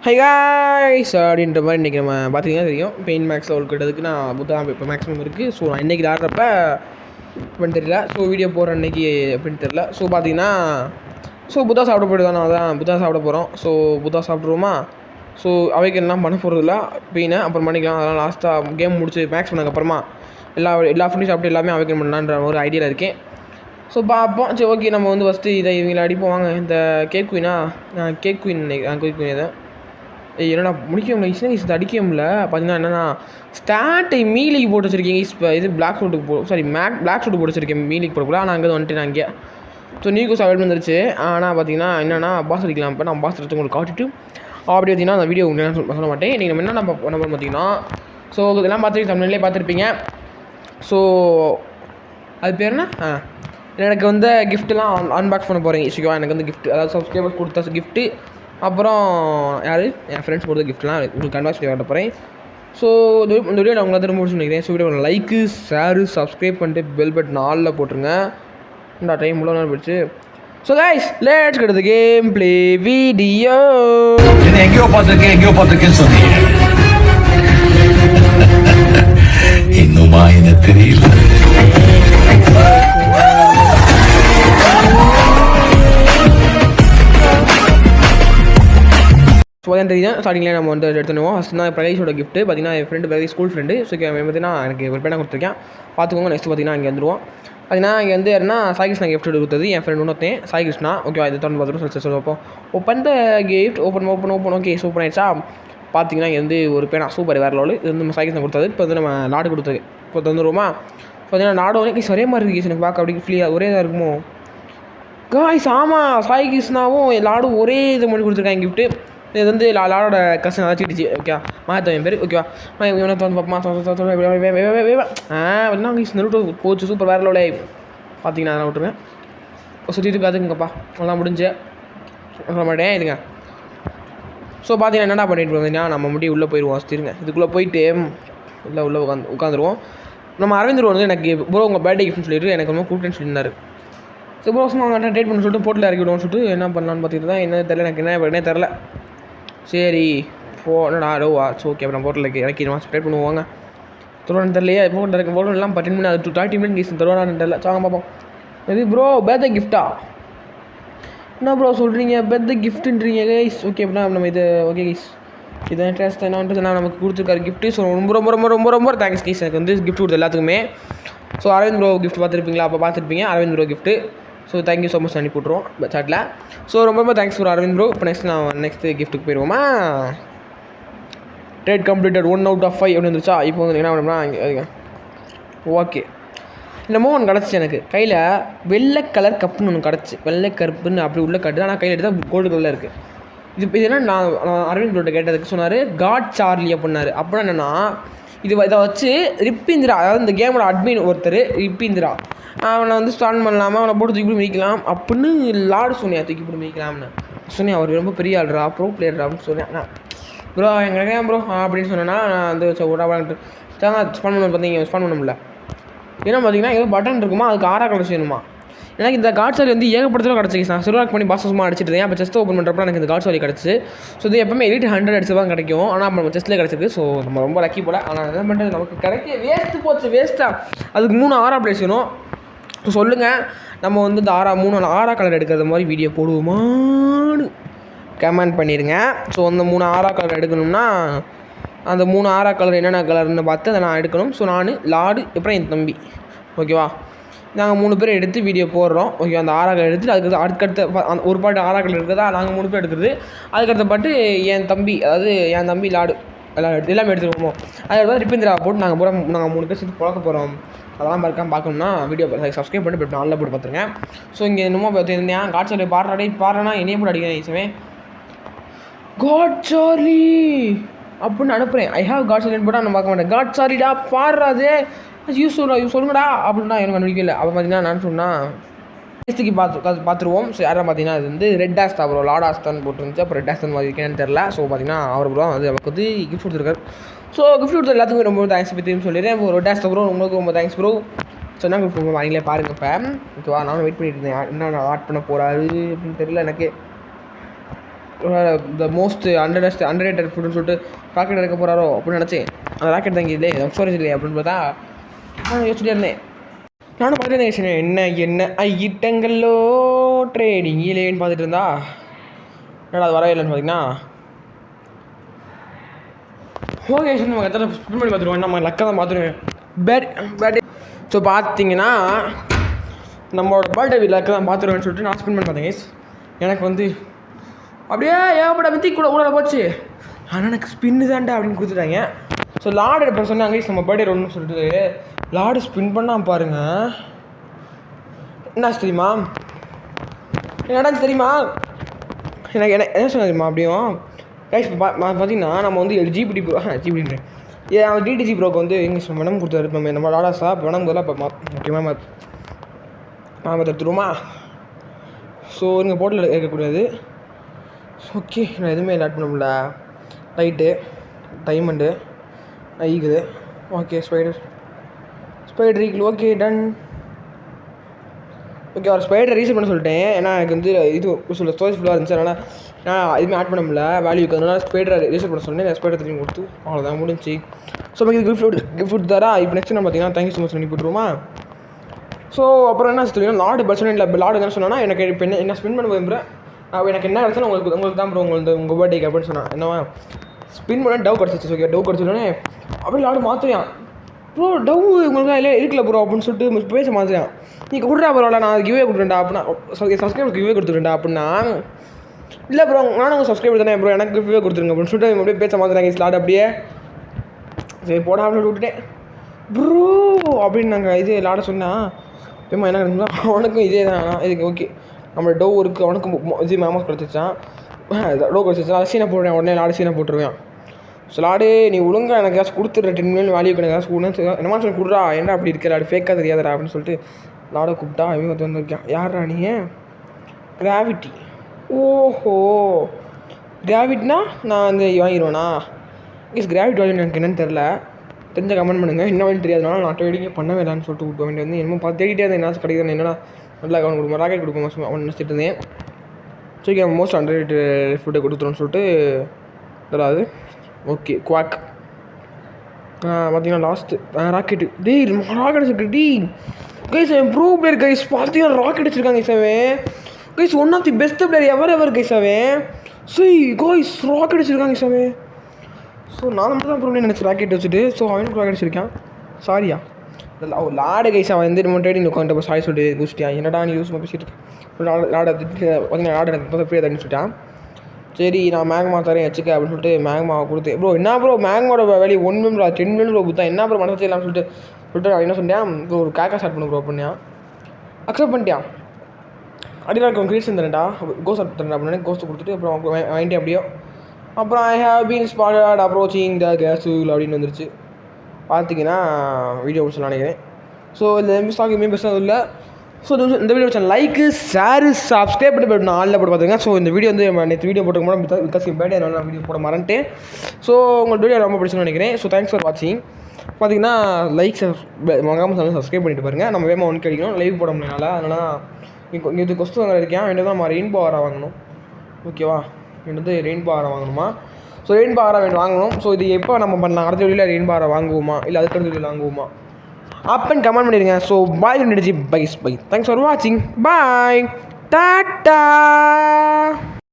High guys அப்படின்ற மாதிரி இன்றைக்கி நம்ம பார்த்தீங்கன்னா தெரியும் பெயின் மேக்ஸில் ஒரு கிட்டதுக்கு நான் புத்தகம் இப்போ மேக்ஸிமம் இருக்குது. ஸோ நான் இன்றைக்கி ஆடுறப்ப எப்படின்னு தெரியல. ஸோ வீடியோ போகிற அன்றைக்கி எப்படின்னு தெரியல. ஸோ பார்த்தீங்கன்னா புத்தா சாப்பிட போய்ட்டு தான் நான் தான் புத்தா சாப்பிட போகிறோம். ஸோ புத்தா சாப்பிட்ருவோமா. ஸோ அவைக்கெல்லாம் பண்ண போகிறதில்ல பெயினை அப்புறம் பண்ணிக்கலாம். அதெல்லாம் லாஸ்ட்டாக கேம் முடிச்சு மேக்ஸ் பண்ணதுக்கப்புறமா எல்லா ஃபுட்டையும் சாப்பிட்டு எல்லாமே அவைக்கன் பண்ணலான்ற ஒரு ஐடியாவில் இருக்கேன். ஸோ பார்ப்போம். சரி ஓகே, நம்ம வந்து ஃபஸ்ட்டு இதை இவங்களை அடிப்போம் வாங்க. இந்த கேக் குயினா கேக் குயின் இதை என்னடா முடிக்க முடியல இது அடிக்க முடியல. பார்த்தீங்கன்னா என்னென்னா ஸ்டார்ட்டை மீலிக்கு போட்டு வச்சுருக்கீங்க. இப்போ இது பிளாக் ஷூட்டுக்கு பிளாக் ஷூட்டு போட்டு வச்சுருக்கேன் மீலிக்கு போடக்கூடாது. ஆனால் அங்கே வந்துட்டு நான் இங்கே ஸோ நீக்கும் அவைட் வந்துருச்சு. ஆனால் பார்த்தீங்கன்னா என்னென்னா பாஸ் அடிக்கலாம். இப்போ நான் பாஸ் எடுத்து உங்களுக்கு காட்டிட்டு அப்படி பார்த்தீங்கன்னா அந்த வீடியோ உங்களுக்கு சொல்ல மாட்டேன். நீங்கள் நம்ம என்ன பண்ண பார்த்தீங்கன்னா ஸோ இதெல்லாம் பார்த்துட்டு தமிழ்லேயே பார்த்துருப்பீங்க. ஸோ அது பேர் என்ன எனக்கு வந்து கிஃப்ட்டெலாம் அன்பாக்ஸ் பண்ண போகிறேன். ஈஸியாக எனக்கு வந்து கிஃப்ட், அதாவது சப்ஸ்கிரைபர்ஸ் கொடுத்த கிஃப்ட்டு, அப்புறம் யார் என் ஃப்ரெண்ட்ஸ் கொடுத்த கிஃப்ட்லாம் உங்களுக்கு அன்பாக்ஸ் பண்ணி காட்ட போகிறேன். ஸோ இந்த வீடியோ நான் உங்களை திரும்ப முடிச்சு நினைக்கிறேன். So video like share subscribe பண்ணிட்டு பெல் பட்டன் ஆலில் போட்டுருங்க. இந்த டைம் உள்ள நேரம் போயிடுச்சு. So guys let's get the game play video. எங்கேயோ பார்த்துருக்கேன்னு சொன்னீங்க. இன்னுமா எனக்கு தெரியல. ஸோ அதான் தெரியும். ஸ்டார்டிங்கில் நம்ம வந்து எடுத்துனுவோம். ஃபஸ்ட் தான் பிரகேஷோட கிஃப்ட்டு பார்த்தீங்கன்னா என் friend Prakash school friend. So பார்த்தீங்கன்னா எனக்கு ஒரு பேனா கொடுத்துருக்கேன் பார்த்துக்கோங்க. நெக்ஸ்ட் பார்த்தீங்கன்னா இங்கே வந்துடுவோம். பார்த்தீங்கன்னா இங்கே வந்து யாருன்னா சாய் கிருஷ்ணா கிஃப்ட் கொடுத்தது என் ஃப்ரெண்ட் இன்னொருத்தேன் சாய் கிருஷ்ணா. ஓகேவா, இது தொடர்ந்து பார்த்துட்டு சொல்லுவோம். Open the gift open okay super ஆயிடுச்சா. பார்த்தீங்கன்னா இங்கே வந்து ஒரு பேனா சூப்பர் வேறு லெவலு. இது வந்து நம்ம சாய் கிருஷ்ணா கொடுத்தது. இப்போ வந்து நம்ம நாடு கொடுத்தது இப்போ தந்துடுவோமா. பார்த்தீங்கன்னா நாடு ஒரே ஒரே மாதிரி இருக்குது எனக்கு பார்க்க அப்படி ஃப்ரீயாக ஒரே இதாக இருக்குமோ காய்ஸ். ஆமாம், சாய் கிருஷ்ணாவும் லாடும் ஒரே இது பண்ணி கொடுத்துருக்காங்க கிஃப்ட்டு. இது வந்து லாடோட கசன் அதான் சீட்டுச்சு. ஓகேவா, மாற்றவன் பேர். ஓகேவா, இவனை வந்து பார்ப்போமா நருட்டோ போச்சு சூப்பர் வேறு லெவலே. பார்த்தீங்கன்னா அதெல்லாம் விட்டுருங்க. சுற்றிட்டு பார்த்துக்குங்கப்பா நல்லா முடிஞ்சு சொல்ல மாட்டேன் இதுங்க. ஸோ பார்த்தீங்கன்னா என்னடா பண்ணிட்டு இருந்தீங்கன்னா நம்ம முடிவு உள்ளே போயிடுவோம். வச்சுருங்க இதுக்குள்ளே போயிட்டு இல்லை உள்ளே உட்காந்துருவோம். நம்ம அரவிந்த் வந்து எனக்கு ப்ரோ உங்கள் பர்த்டே கிஃப்ட்னு சொல்லிட்டு எனக்கு ரொம்ப கூப்பிட்டுன்னு சொல்லியிருந்தாரு. ஸோ ப்ரோ சும்மா ட்ரேட் பண்ண சொல்லிட்டு போட்டில் இறக்கி விடுவோம்னு சொல்லிட்டு என்ன பண்ணலான்னு பார்த்துட்டு தான் என்ன தெரில, எனக்கு என்ன தெரில. சரி என்னடா ஸோ ஓகே அப்புறம் போட்டில் இறக்கிடுவோம். ட்ரேட் பண்ணுவாங்க தருவான்னு தெரியலையே. போட்டோ எல்லாம் 10 மினிட் அது 30 மினிட் கீஸ் தருவானான்னு தெரியல. சாங்க பார்ப்போம். இது ப்ரோ பர்த்டே கிஃப்ட்டா என்ன ப்ரோ சொல்கிறீங்க? Birthday கிஃப்ட்டுன்றீங்க guys. ஓகே அப்படின்னா நம்ம இது ஓகே கைஸ் இது இன்ட்ரெஸ்ட் என்னன்றது நான் நமக்கு கொடுத்துருக்காரு கிஃப்ட்டு. ஸோ ரொம்ப ரொம்ப ரொம்ப ரொம்ப ரொம்ப தேங்க்ஸ் கைஸ் எனக்கு வந்து கிஃப்ட் கொடுத்து எல்லாத்துக்குமே. ஸோ அரவிந்த் ப்ரோ கிஃப்ட் பார்த்துருப்பீங்களா, அப்போ பார்த்துருப்பீங்க Aravind bro gift. So thank you so much அனுப்பி விட்ருவோம் சாட்டில். ஸோ ரொம்ப ரொம்ப தேங்க்ஸ் ஃபார் அரவிந்த் ப்ரோ. இப்போ நெக்ஸ்ட்டு கிஃப்ட்டுக்கு போயிடுவோமா. ட்ரேட் கம்ப்ளீட்டட் 1 out of 5 எப்படி இருந்துச்சா. இப்போ வந்து என்ன பண்ணோம்னா ஓகே என்னமோ ஒன்று கிடச்சி எனக்கு கையில் வெள்ளை கலர் கப்புன்னு ஒன்று கிடச்சி. வெள்ளை கருப்புன்னு அப்படி உள்ள கட்டு, ஆனால் கையில் எடுத்தால் கோல்டு கலரில் இருக்குது. இது என்ன நான் அரவிந்த் ப்ரோட்ட கேட்டதுக்கு சொன்னார் காட் சார்லி அப்படின்னாரு. அப்புறம் என்னென்னா இதை வச்சு ரிப்பிந்திரா, அதாவது இந்த கேமோட அட்மின் ஒருத்தர் ரிப்பிந்திரா, அவனை வந்து ஸ்டார்ட் பண்ணலாமா, அவனை போட்டு தூக்கி போய் மிதிக்கலாம் அப்படின்னு லாடு சொன்னியா தூக்கி போட்டு மிதிக்கலாம்னு சொன்னேன். அவர் ரொம்ப பெரிய ஆள்ரா ப்ரோ பிளேயர்ரா அப்படின்னு சொன்னேன். ப்ரோ எங்களுக்கு ஏன் ப்ரோ அப்படின்னு சொன்னேன்னா நான் வந்து விடாட்டு ஸ்பான் பண்ண பார்த்தீங்க ஸ்பான் பண்ண முடியல. ஏன்னா பார்த்தீங்கன்னா ஏதோ பட்டன் இருக்குமா, அதுக்கு 6 கலர் செய்யணுமா. எனக்கு இந்த காட் சாலி வந்து ஏகப்படத்தில் கிடச்சி. நான் சிறுவாக் பண்ணி பாஸ் சும்மா அடிச்சிட்டு இருந்தேன். அப்போ செஸ்ட் ஓப்பன் பண்ணுறப்ப எனக்கு இந்த காட் சாலி கிடச்சி. ஸோ இது எப்பவுமே 800 அடிச்சு தான் கிடைக்கும். ஆனால் அப்போ நம்ம செஸ்ட்டில் கிடச்சிருக்கு. ஸோ நம்ம ரொம்ப லக்கி போல். ஆனால் என்ன பண்ணுறது நமக்கு கிடைக்க வேஸ்ட்டு வேஸ்ட்டாக அதுக்கு 3 ஆரா பிளேஸ் வேணும். ஸோ சொல்லுங்கள் நம்ம வந்து இந்த 3 ஆரா கலர் எடுக்கிற மாதிரி வீடியோ போடுவோமான்னு கமெண்ட் பண்ணிடுங்க. ஸோ அந்த 3 ஆரா கலர் எடுக்கணும்னா அந்த 3 ஆரா கலர் என்னென்ன கலர்னு பார்த்து அதை நான் எடுக்கணும். ஸோ நான் லாடு அப்புறம் என் தம்பி ஓகேவா நாங்கள் 3 பேர் எடுத்து வீடியோ போடுறோம். ஓகே அந்த ஆரா கலர் எடுத்துட்டு அதுக்கடுத்த ஒரு பாட்டு ஆரா கலர் இருக்கிறதா நாங்கள் 3 பேர் எடுக்கிறது. அதுக்கடுத்த பாட்டு என் தம்பி லாடு எல்லாமே எடுத்துருவோமோ. அதுக்கடுத்து ரிப்பிந்திரா போட்டு நாங்கள் 3 பேர் சேர்த்து பழக்க போகிறோம். அதெல்லாம் பார்க்கணும்னா வீடியோ சப்ஸ்கிரைப் பண்ணிட்டு இப்போ நல்லா போட்டு பார்த்துருங்க. ஸோ இங்கே என்னமோ பார்த்துருந்தேன் காட் சார்லி பாடுறா என்னையே போட்டு அடிக்கிறேன் ஈஸவே காட் சார்லி அப்படின்னு அனுப்புகிறேன். ஐ ஹாவ் காட் சார்லின்னு போட்டால் நான் பார்க்க மாட்டேன். காட் சாரிடா பாடுறாதே சொல்லுங்கடா அப்படின்னா எனக்கு கண்டுபிடிக்கல. அப்போ பார்த்தீங்கன்னா நான் சொன்னால் டேஸ்ட்டுக்கு பார்த்துருவோம். ஸோ யாரும் பார்த்தீங்கன்னா அது வந்து ரெட் ஆஸ்தா ப்ரோ லாட் ஆஸ்தான் போட்டுருந்துச்சு. அப்புறம் ரெட் ஆஸ்தான் மாதிரி இருக்கேன்னு தெரில. ஸோ பார்த்தீங்கன்னா அவர் ப்ரோ வந்து நமக்கு வந்து கிஃப்ட் கொடுத்துருக்காரு. ஸோ கிஃப்ட் கொடுத்த எல்லாத்துக்குமே ரொம்ப தேங்க்ஸ் பற்றியும் சொல்லிடுறேன். இப்போ ரெட் ஆஸ்தா ப்ரோ உங்களுக்கு ரொம்ப தேங்க்ஸ் ப்ரோ. சொன்னால் கிஃப்ட் வாங்கிங்களே பாருங்கள். இப்போ ஓகேவா நானும் வெயிட் பண்ணிட்டு இருந்தேன் என்ன ஆட் பண்ண போகிறாரு அப்படின்னு தெரியல எனக்கு. த மோஸ்ட் அண்டர்ரேட்டட் ஃபுட்னு சொல்லிட்டு ராக்கெட் எடுக்க போகிறாரோ அப்படின்னு நினச்சேன். அந்த ராக்கெட் தாங்கி இல்லையே ஸ்டோரேஜ் இல்லையே அப்படின்னு பார்த்தா நான் யோசிச்சுட்டே இருந்தேன். நானும் பார்த்துட்டு என்ன என்ன ஐட்டங்களோ ட்ரேடிங் இல்லைன்னு பார்த்துட்டு இருந்தா என்னடா அது வரவே இல்லைன்னு பார்த்தீங்கன்னா ஓகே நம்ம எத்தனை ஸ்பின் பண்ணி பார்த்துருவோம். நம்ம லக்கை தான் பார்த்துருவேன். பேட் ஸோ பார்த்தீங்கன்னா நம்மளோட பர்த்டே லக்கை தான் பார்த்துருவேன்னு சொல்லிட்டு நான் ஸ்பின் பண்ணி பார்த்தேன். எனக்கு வந்து அப்படியே ஏகப்பட்ட மித்தி கூட ஊழல போச்சு. ஆனால் எனக்கு ஸ்பின்னு தான்டா அப்படின்னு கொடுத்துட்டாங்க. ஸோ லார்டு எடுப்ப சொன்னாங்க நம்ம பர்த்டே ஒன்றுன்னு சொல்லிட்டு லார்டு ஸ்பின் பண்ணால் பாருங்கள் என்ன தெரியுமா என்னடா தெரியுமா எனக்கு என்ன சொன்ன தெரியுமா அப்படியும் கைஸ் பார்த்தீங்கன்னா நம்ம வந்து ஜிபிடின்றேன் அவன் டிடிஜி ப்ரோக்கு வந்து இங்கிலீஷ் மேடம் கொடுத்தாரு நம்ம லாடாஸா மேடம் போதில் இப்போ முக்கியமாக மாமா தடுத்துருவோமா. ஸோ இங்கே போட்டில் இருக்கக்கூடாது. ஓகே நான் எதுவுமே ஆட் பண்ண முடியல. லைட்டு டைமண்டு ஈக்குது. ஓகே ஸ்பைடர் ஈக்குது. Okay done. ஓகே ஒரு ஸ்பைடர் ரீசெட் பண்ண சொல்லிட்டேன். ஏன்னா எனக்கு வந்து இது சொல்ல ஸ்டோரேஜ் ஃபுல்லாக இருந்துச்சு. அதனால் நான் எதுவுமே ஆட் பண்ண முடியல வேல்யூக்கு. அதனால் ஸ்பைடரை ரீசெட் பண்ண சொன்னேன். ஸ்பைடர் திரும்பி கொடுத்து அவ்வளோதான் முடிஞ்சு. ஸோ நமக்கு கிஃப்ட் தரா. இப்போ நெக்ஸ்ட் நம்ம பார்த்தீங்கன்னா தேங்க்யூ ஸோ மச் பண்ணி போட்டுருவோமா. ஸோ அப்புறம் என்ன தெரியும் லார்டு பர்சன் இல்லை லார்டு என்ன சொன்னால் எனக்கு இப்போ என்ன ஸ்பின் பண்ண விரும்புகிறேன் எனக்கு என்ன கிடச்சாலும் உங்களுக்கு தான் ப்ரோ உங்கள் பர்த்டேக்கு அப்படின்னு சொன்னான். என்னவா ஸ்பின் பண்ண டவ் கிடச்சிச்சு. ஓகே டவ் கிடச்சோடனே அப்படியே லார்டு மாற்றுறியான். ப்ரோ டவ் உங்களுக்கு இல்லை இருக்கல ப்ரோ அப்படின்னு சொல்லிட்டு பேச மாற்றுறியான். நீ கொடுறா பரவாயில்ல நான் கிவே கொடுத்துட்டேன்டா அப்படின்னா சப்ஸ்கிரைபர் கிவே கொடுத்துட்டேன்டா அப்படின்னா இல்லை ப்ரோ நானும் சப்ஸ்கிரைபர் தானே ப்ரோ எனக்கு கிவே கொடுத்துருங்க அப்படின்னு சொல்லிட்டு அப்படியே பேச மாற்றுறாங்க லார்டு அப்படியே. சரி போடா அப்படின்னு விட்டுட்டேன் ப்ரோ அப்படின்னு நாங்கள் இது லாட சொன்னால் ஏமா என்ன கிடச்சா அவனுக்கும் இதே தான். இதுக்கு ஓகே நம்ம டோ இருக்குது அவனுக்கும் இது மேமாஸ் கிடச்சிச்சான். டோ கிடச்சிச்சா அதை சீனை போடுவேன். உடனே லாடு சீனை போட்டுருவேன். ஸோ லாடு நீ ஒழுங்காக எனக்கு ஏதாச்சும் கொடுத்துட்ற 10 மில்லியன் வேல்யூக்கு எனக்கு ஏதாச்சும் என்னமா சொல்லி கொடுறா என்ன அப்படி இருக்கிற லாடு ஃபேக்காக தெரியாதரா அப்படின்னு சொல்லிட்டு லாடை கூப்பிட்டா இவங்க வந்துருக்கான். யாரா நீ கிராவிட்டி? ஓஹோ கிராவிட்னா நான் வந்து வாங்கிடுவேண்ணா. கிராவிட்டி வேல்யூ எனக்கு என்னென்னு தெரில. தெரிஞ்ச கமெண்ட் பண்ணுங்கள். என்ன வேணும் தெரியாதனால நான் ட்ரேடிங்கே பண்ணவே இல்லைன்னு சொல்லிட்டு விட்டு வேண்டிய வந்து என்னமோ பார்த்து தேடிட்டே இருந்தேன். என்ன கிடைக்குது என்னடா நல்லா கவனம் கொடுப்போம் ராக்கெட் கொடுப்போம் அவன் நினச்சிட்டு இருந்தேன். ஸோ நம்ம மோஸ்ட் அண்டர்ரேட்டட் ஃபுட்டை கொடுத்துருன்னு சொல்லிட்டு அதாவது ஓகே குவாக் பார்த்தீங்கன்னா லாஸ்ட்டு ராக்கெட்டு டேய் ராக்கெட் வச்சுருக்கு டீ கைஸ் ப்ரோ பிளேயர் கைஸ் பார்த்தீங்கன்னா ராக்கெட் வச்சுருக்காங்க கைஸாவே guys one of the best player ever கைஸாவே. ஸோ கைஸ் ராக்கெட் வச்சுருக்காங்க கைஸாவே. ஸோ நான் மட்டும் தான் ப்ரோ நினச்சி ராக்கெட் வச்சுட்டு ஸோ அவனுக்கு ராக்கெட் வச்சுருக்கான். சாரியா லாடு கைஸ் அவன் வந்து நம்ம ட்ரேடிங் உட்காந்து சாரி சொல்லிட்டு குஸ்டியா என்னடா நீ யூஸ் பேசிட்டு லாடை பார்த்தீங்கன்னா லாடு எனக்கு ஃப்ரீயாக தண்ணி சொல்லிட்டான். சரி நான் மேக்மா தரேன் வச்சுக்க அப்படின்னு சொல்லிட்டு மேக்மாவை கொடுத்தேன். ப்ரோ என்ன ப்ரோ மேக்மாவோட வேலையை 1 மில்லியன் 10 மில்லியன் ப்ரோ கொடுத்தா என்ன ப்ரோ மனசு இல்லாமல் சொல்லிட்டு என்ன சொன்னேன் ப்ரோ ஒரு கேக்கா ஸ்டார்ட் பண்ணு ப்ரோ அப்படின்னா அக்செப்ட் பண்ணிட்டியான். அடியில் கிரீட்ஸ் தரேன்டா கோஸ்ட் தரேன் அப்படின்னு கோஸ்ட்டு கொடுத்துட்டு அப்புறம் வாங்கிட்டேன் அப்படியோ. அப்புறம் I have been spotted approaching the castle அப்படின்னு வந்துருச்சு. பார்த்தீங்கன்னா வீடியோ சொல்லலாம் நினைக்கிறேன். ஸோ இந்த மிஸ்டாக் எதுவுமே பெருசாக இல்லை. ஸோ இந்த வீடியோ வச்சேன் லைக்கு ஷேரு சப்ஸ்கிரைப் பண்ணி போய்ட்டு நான் ஆளில் போட்டு பார்த்துங்க. ஸோ இந்த வீடியோ வந்து நேற்று வீடியோ போட்டுக்க பிகாஸ் பேட்டே நான் வீடியோ போட மறந்துட்டேன். ஸோ உங்களுக்கு வீடியோ ரொம்ப பிடிச்சுன்னு நினைக்கிறேன். ஸோ தேங்க்ஸ் ஃபார் வாட்சிங். பார்த்தீங்கன்னா லைக் வாங்காமல் சப்ஸ்கிரைப் பண்ணிட்டு பாருங்கள். நம்ம வேமா ஒன்று கிடைக்கணும் லைவ் போட முடியல. அதனால் இங்கே இது கொஸ்டின் வாங்க இருக்கேன். வேண்டியது நம்ம ரெயின்போ ஆரா வாங்கணும். ஓகேவா வேண்டியது ரெயின்போ ஆரா வாங்கணுமா. ஸோ ரெயின்போ ஆரா வாங்கணும். ஸோ இது எப்போ நம்ம பண்ணலாம் அடுத்த வீடியோவில் ரெயின்போ ஆரா வாங்குவோமா இல்லை அதுக்கு அடுத்த வீடியோவில் வாங்குவோமா அப்பன்னு கமெண்ட் பண்ணிடுங்க. ஸோ பாய் நினைச்சி பை தேங்க்ஸ் ஃபார் வாட்சிங் பாய் டாட்டா.